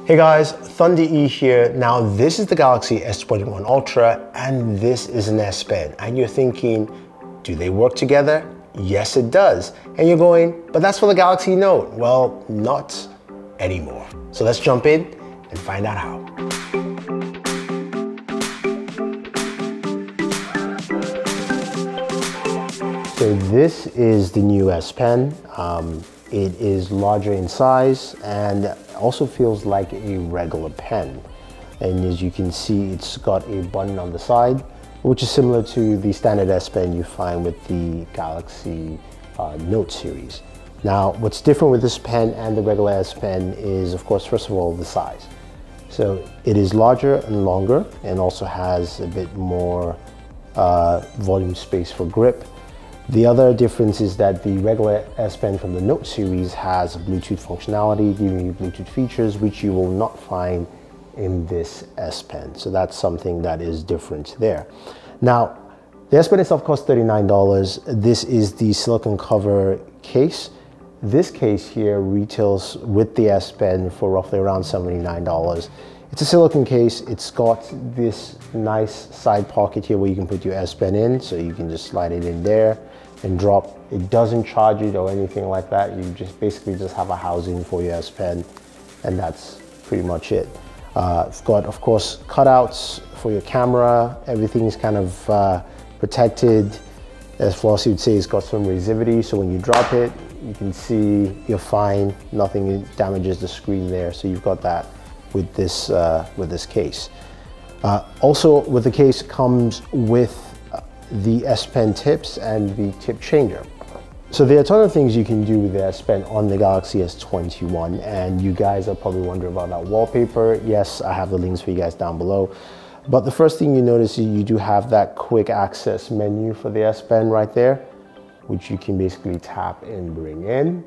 Hey guys, Thunder E here. Now this is the Galaxy S21 Ultra and this is an S Pen. And you're thinking, do they work together? Yes, it does. And you're going, but that's for the Galaxy Note. Well, not anymore. So let's jump in and find out how. So this is the new S Pen. It is larger in size and also feels like a regular pen. And as you can see, it's got a button on the side, which is similar to the standard S Pen you find with the Galaxy Note series. Now, what's different with this pen and the regular S Pen is, of course, first of all, the size. So it is larger and longer and also has a bit more volume space for grip. The other difference is that the regular S Pen from the Note series has Bluetooth functionality, giving you Bluetooth features, which you will not find in this S Pen. So that's something that is different there. Now, the S Pen itself costs $39. This is the silicone cover case. This case here retails with the S Pen for roughly around $79. It's a silicone case. It's got this nice side pocket here where you can put your S Pen in, so you can just slide it in there and drop. It doesn't charge it or anything like that. You just basically just have a housing for your S Pen, and that's pretty much it. It's got, of course, cutouts for your camera. Everything's kind of protected. As Flossie would say, it's got some resivity, so when you drop it, you can see you're fine. Nothing damages the screen there. So you've got that with this case. Also, with the case comes with the S Pen tips and the tip changer. So there are a ton of things you can do with the S Pen on the Galaxy S21, and you guys are probably wondering about that wallpaper. Yes, I have the links for you guys down below. But the first thing you notice is you do have that quick access menu for the S Pen right there, which you can basically tap and bring in.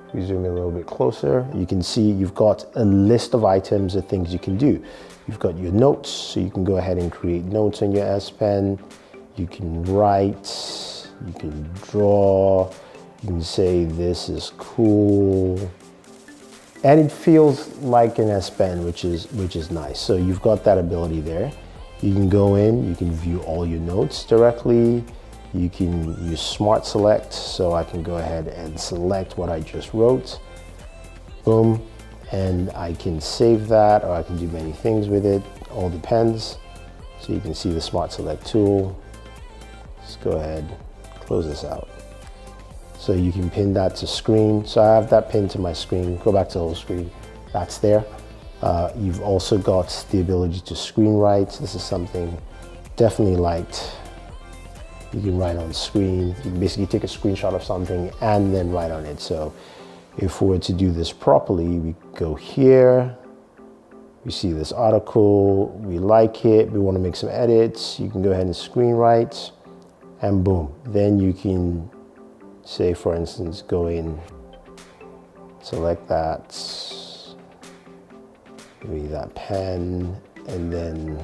If we zoom in a little bit closer, you can see you've got a list of items of things you can do. You've got your notes, so you can go ahead and create notes on your S Pen. You can write, you can draw, you can say this is cool. And it feels like an S Pen, which is nice. So you've got that ability there. You can go in, you can view all your notes directly. You can use Smart Select, so I can go ahead and select what I just wrote. Boom, and I can save that, or I can do many things with it. All depends. So you can see the Smart Select tool. Let's go ahead, close this out. So you can pin that to screen. So I have that pinned to my screen. Go back to the whole screen. That's there. You've also got the ability to screen write. This is something definitely liked. You can write on screen. You can basically take a screenshot of something and then write on it. So if we were to do this properly, we go here. We see this article. We like it. We want to make some edits. You can go ahead and screen write. And boom, then you can say, for instance, go in, select that, maybe that pen, and then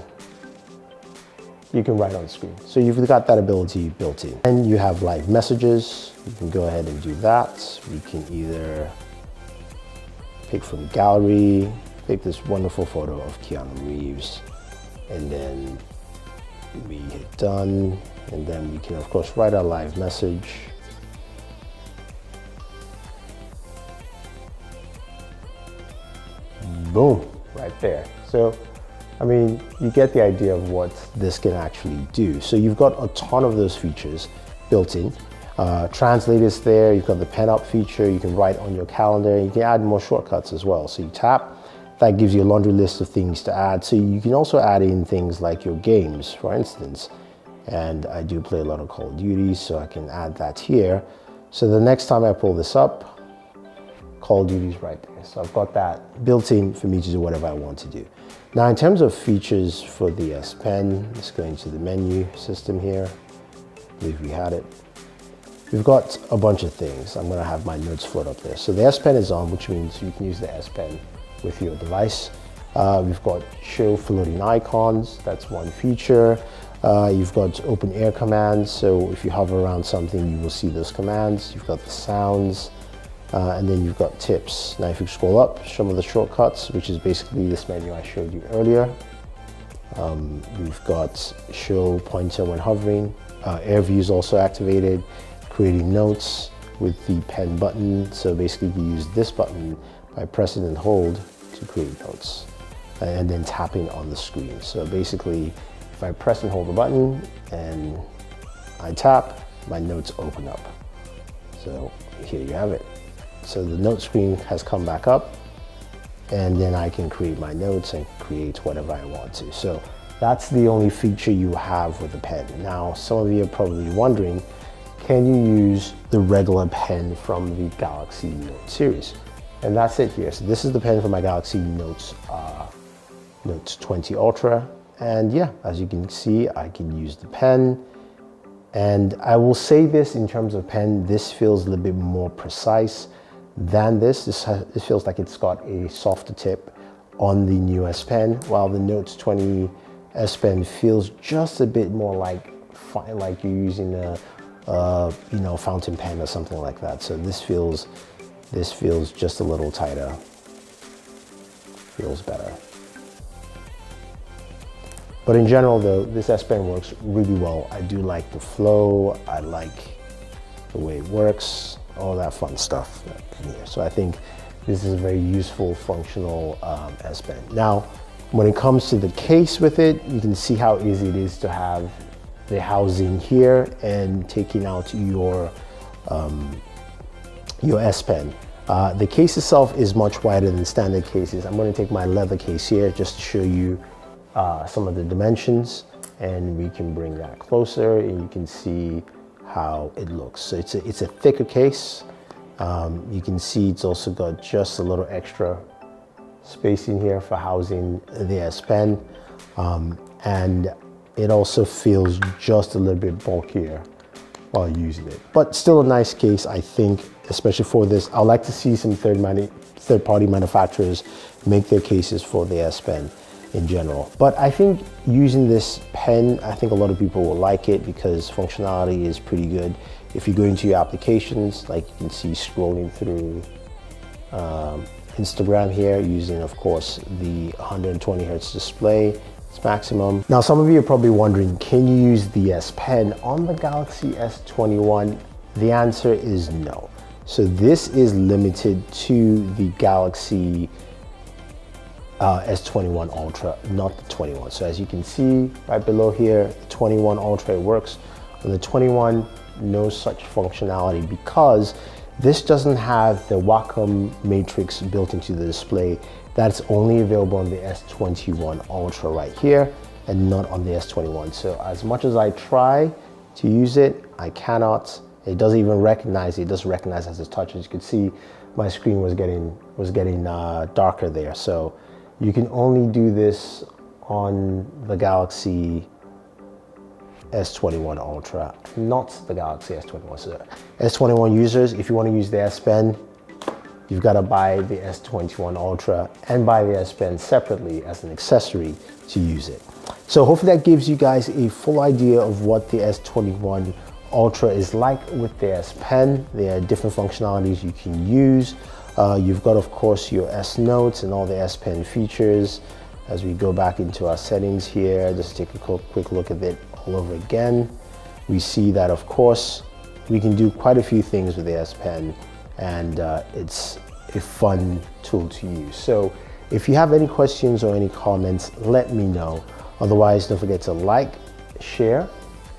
you can write on screen. So you've got that ability built in. And you have live messages. You can go ahead and do that. We can either pick from gallery, pick this wonderful photo of Keanu Reeves, and then we hit done. And then we can, of course, write our live message. Boom, right there. So, I mean, you get the idea of what this can actually do. So you've got a ton of those features built in. Translate is there. You've got the pen up feature. You can write on your calendar. You can add more shortcuts as well. So you tap, that gives you a laundry list of things to add. So you can also add in things like your games, for instance. And I do play a lot of Call of Duty, so I can add that here. So the next time I pull this up, Call of Duty is right there. So I've got that built in for me to do whatever I want to do. Now, in terms of features for the S Pen, let's go into the menu system here. I believe we had it. We've got a bunch of things. I'm gonna have my notes float up there. So the S Pen is on, which means you can use the S Pen with your device. We've got show floating icons. That's one feature. You've got open air commands, so if you hover around something, you will see those commands. You've got the sounds. And then you've got tips. Now if you scroll up, some of the shortcuts, which is basically this menu I showed you earlier. We've got show pointer when hovering. Air view is also activated. Creating notes with the pen button. So basically you use this button by pressing and hold to create notes. And then tapping on the screen. So basically, if I press and hold the button and I tap, my notes open up. So here you have it. So the note screen has come back up, and then I can create my notes and create whatever I want to. So that's the only feature you have with the pen. Now, some of you are probably wondering, can you use the regular pen from the Galaxy Note series? And that's it here. So this is the pen for my Galaxy Note 20 Ultra. And yeah, as you can see, I can use the pen. And I will say this in terms of pen, this feels a little bit more precise than this. This feels like it's got a softer tip on the new S Pen, while the Note 20 S Pen feels just a bit more like you're using a fountain pen or something like that. So this feels just a little tighter, feels better. But in general though, this S Pen works really well. I do like the flow, I like the way it works, all that fun stuff in here. So I think this is a very useful, functional S Pen. Now, when it comes to the case with it, you can see how easy it is to have the housing here and taking out your S Pen. The case itself is much wider than standard cases. I'm going to take my leather case here just to show you some of the dimensions, and we can bring that closer and you can see how it looks. So it's a thicker case. You can see it's also got just a little extra space in here for housing the S Pen, and it also feels just a little bit bulkier while using it, but still a nice case, I think, especially for this. I'd like to see some third-party manufacturers make their cases for the S Pen in general. But I think using this pen, I think a lot of people will like it because functionality is pretty good. If you go into your applications, like you can see scrolling through Instagram here, using of course the 120 Hertz display, it's maximum. Now some of you are probably wondering, can you use the S Pen on the Galaxy S21? The answer is no. So this is limited to the Galaxy S21 Ultra, not the 21. So as you can see right below here, the 21 Ultra works. On the 21, no such functionality because this doesn't have the Wacom matrix built into the display. That's only available on the S21 Ultra right here and not on the S21. So as much as I try to use it, I cannot. It doesn't even recognize it. It doesn't recognize as a touch. As you can see, my screen was getting darker there. So you can only do this on the Galaxy S21 Ultra, not the Galaxy S21. So S21 users, if you want to use the S Pen, you've got to buy the S21 Ultra and buy the S Pen separately as an accessory to use it. So hopefully that gives you guys a full idea of what the S21 Ultra is like with the S Pen. There are different functionalities you can use. You've got, of course, your S Notes and all the S Pen features. As we go back into our settings here, just take a quick look at it all over again. We see that, of course, we can do quite a few things with the S Pen, and it's a fun tool to use. So if you have any questions or any comments, let me know. Otherwise, don't forget to like, share,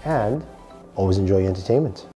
and always enjoy your entertainment.